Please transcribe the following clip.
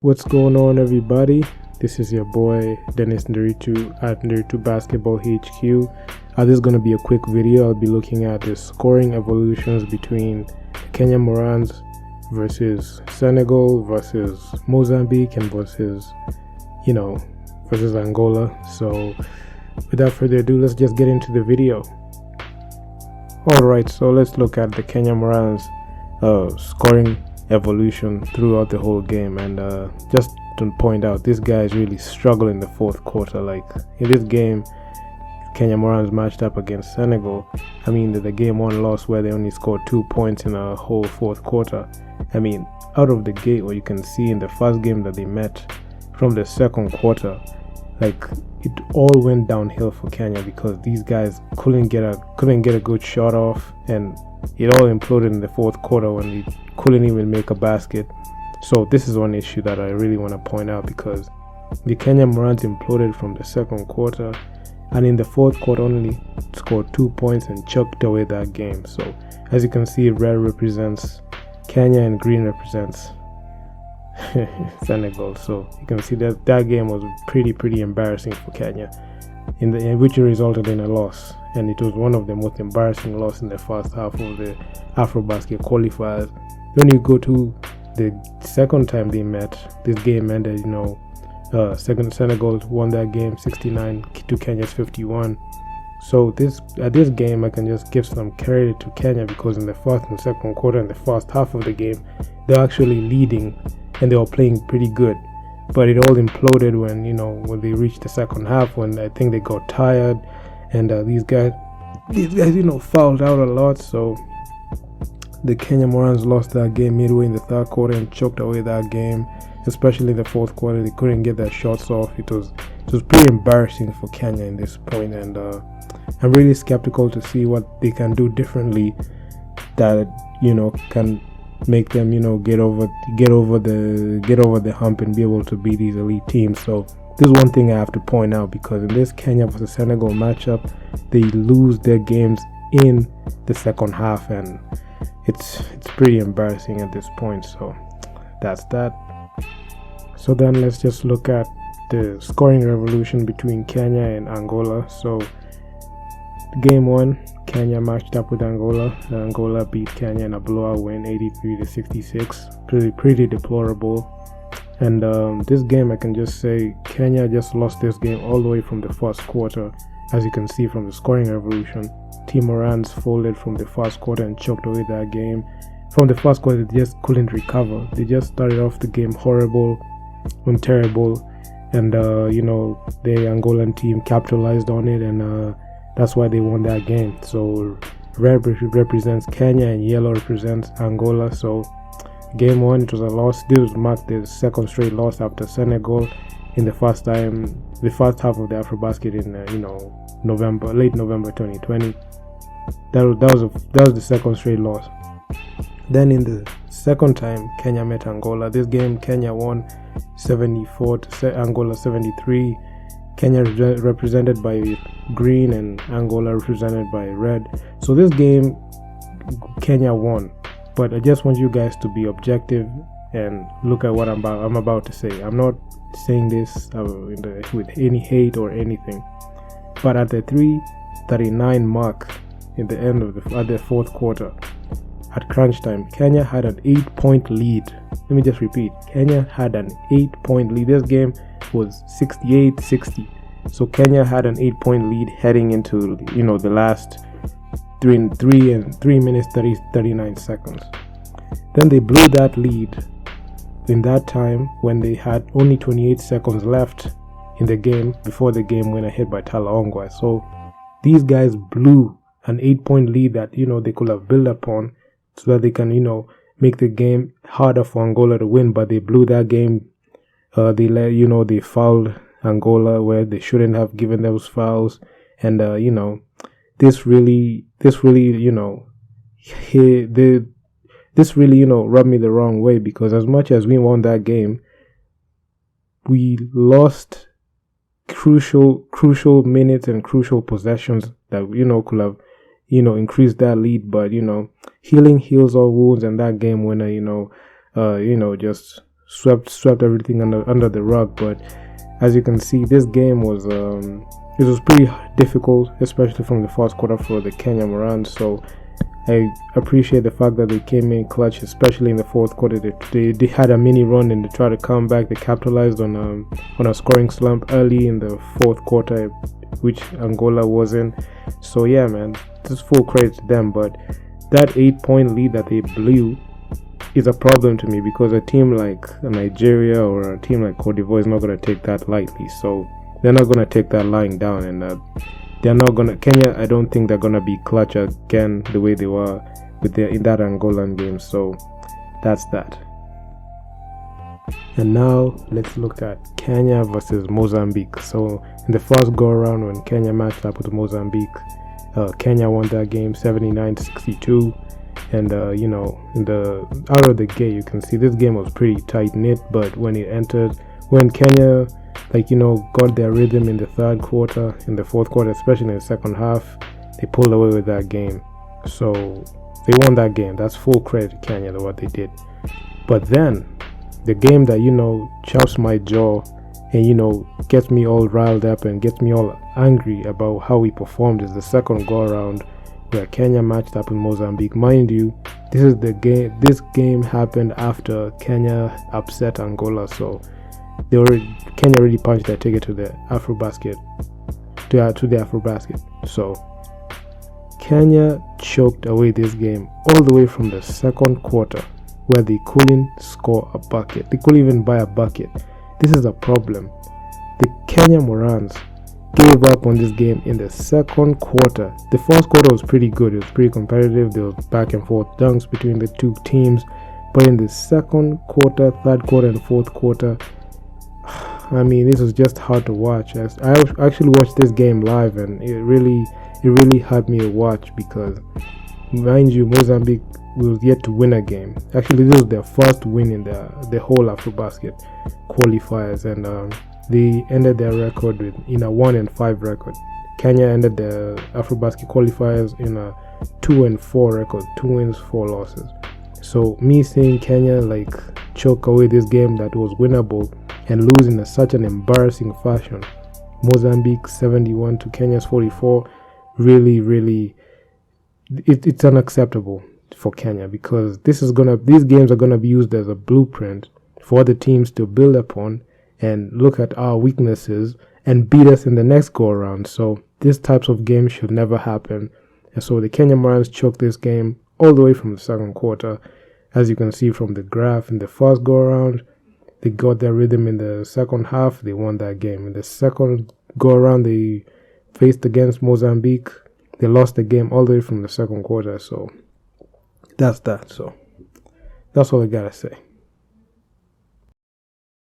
What's going on, everybody? This is your boy Dennis Nderitu at Nderitu Basketball HQ. This is going to be a quick video. I'll be looking at the scoring evolutions between Kenya Morans versus Senegal versus Mozambique and versus Angola. So without further ado, let's just get into the video. Alright, so let's look at the Kenya Morans scoring evolution throughout the whole game, and just to point out, this guy is really struggling in the fourth quarter. Like in this game, Kenya Morans matched up against Senegal. I mean, the game one loss where they only scored 2 points in a whole fourth quarter. I mean, out of the gate, what you can see in the first game that they met, from the second quarter, like it all went downhill for Kenya because these guys couldn't get a good shot off, and it all imploded in the fourth quarter when they couldn't even make a basket. So this is one issue that I really want to point out, because the Kenya Morans imploded from the second quarter, and in the fourth quarter only scored 2 points and chucked away that game. So as you can see, red represents Kenya and green represents Senegal. So you can see that game was pretty embarrassing for Kenya, in which resulted in a loss, and it was one of the most embarrassing losses in the first half of the Afrobasket qualifiers. When you go to the second time they met, this game ended, Senegal won that game 69 to Kenya's 51. So this game, I can just give some credit to Kenya, because in the first and second quarter, in the first half of the game, they're actually leading and they were playing pretty good. But it all imploded when they reached the second half, when I think they got tired, and these guys fouled out a lot. So the Kenya Morans lost that game midway in the third quarter and choked away that game, especially in the fourth quarter. They couldn't get their shots off. It was pretty embarrassing for Kenya in this point, and I'm really skeptical to see what they can do differently that can make them get over the hump and be able to beat these elite teams. So this is one thing I have to point out, because in this Kenya versus Senegal matchup, they lose their games in the second half, and it's pretty embarrassing at this point. So that's that. So then let's just look at the scoring revolution between Kenya and Angola. So game one, Kenya matched up with Angola. Angola beat Kenya in a blowout win, 83-66. Pretty deplorable. And this game, I can just say Kenya just lost this game all the way from the first quarter. As you can see from the scoring revolution, Team Morans folded from the first quarter and choked away that game. From the first quarter, they just couldn't recover. They just started off the game horrible and terrible, and the Angolan team capitalized on it, and that's why they won that game. So red represents Kenya and yellow represents Angola. So game one, it was a loss. This marked the second straight loss after Senegal in the first half of the Afrobasket in late November 2020. That was the second straight loss. Then in the second time Kenya met Angola, this game Kenya won 74 to Angola 73. Kenya represented by green and Angola represented by red. So this game Kenya won, but I just want you guys to be objective and look at what I'm about to say. I'm not saying this with any hate or anything, but at the 3:39 mark in the end of the fourth quarter, at crunch time, Kenya had an 8-point lead. Let me just repeat, Kenya had an 8-point lead. This game was 68-60. So Kenya had an 8-point lead heading into the last 3 minutes 39 seconds. Then they blew that lead in that time when they had only 28 seconds left in the game before the game went ahead by Talaongwa. So these guys blew an 8-point lead that they could have built upon, so that they can make the game harder for Angola to win. But they blew that game. They fouled Angola where they shouldn't have given those fouls, and this really rubbed me the wrong way, because as much as we won that game, we lost crucial minutes and crucial possessions that could have increased that lead. But healing heals all wounds, and that game winner just swept everything under the rug. But as you can see, this game was it was pretty difficult, especially from the first quarter for the Kenya Morans. So I appreciate the fact that they came in clutch, especially in the fourth quarter. They had a mini run and they tried to come back. They capitalized on a scoring slump early in the fourth quarter, which Angola wasn't. So yeah, man, just full credit to them. But that 8-point lead that they blew is a problem to me, because a team like Nigeria or a team like Cote d'Ivoire is not going to take that lightly. So they're not going to take that lying down, and they're not going to. Kenya, I don't think they're going to be clutch again the way they were in that Angolan game. So that's that. And now let's look at Kenya versus Mozambique. So in the first go around, when Kenya matched up with Mozambique, Kenya won that game 79-62. And out of the gate, you can see this game was pretty tight knit. But when Kenya got their rhythm in the third quarter, in the fourth quarter, especially in the second half, they pulled away with that game. So they won that game. That's full credit to Kenya for what they did. But then the game that chops my jaw and gets me all riled up and gets me all angry about how we performed is the second go around, where Kenya matched up with Mozambique. Mind you, this game happened after Kenya upset Angola, so Kenya already punched their ticket to the Afrobasket. To the Afrobasket. So Kenya choked away this game all the way from the second quarter, where they couldn't score a bucket. They couldn't even buy a bucket. This is a problem. The Kenya Morans gave up on this game in the second quarter. The first quarter was pretty good. It was pretty competitive. There was back and forth dunks between the two teams. But in the second quarter, third quarter, and fourth quarter, I mean, this was just hard to watch. I actually watched this game live, and it really hurt me to watch, because, mind you, Mozambique was yet to win a game. Actually, this was their first win in the whole Afrobasket qualifiers, and they ended their record in a 1-5 record. Kenya ended the Afrobasket qualifiers in a 2-4 record, 2 wins, 4 losses. So me seeing Kenya choke away this game that was winnable and lose in such an embarrassing fashion, Mozambique 71 to Kenya's 44, really, it's unacceptable for Kenya, because these games are gonna be used as a blueprint for the teams to build upon and look at our weaknesses and beat us in the next go around. So these types of games should never happen. And so the Kenya Morans choked this game all the way from the second quarter. As you can see from the graph, in the first go around, they got their rhythm in the second half. They won that game. In the second go around, they faced against Mozambique. They lost the game all the way from the second quarter. So that's that. So that's all I gotta say.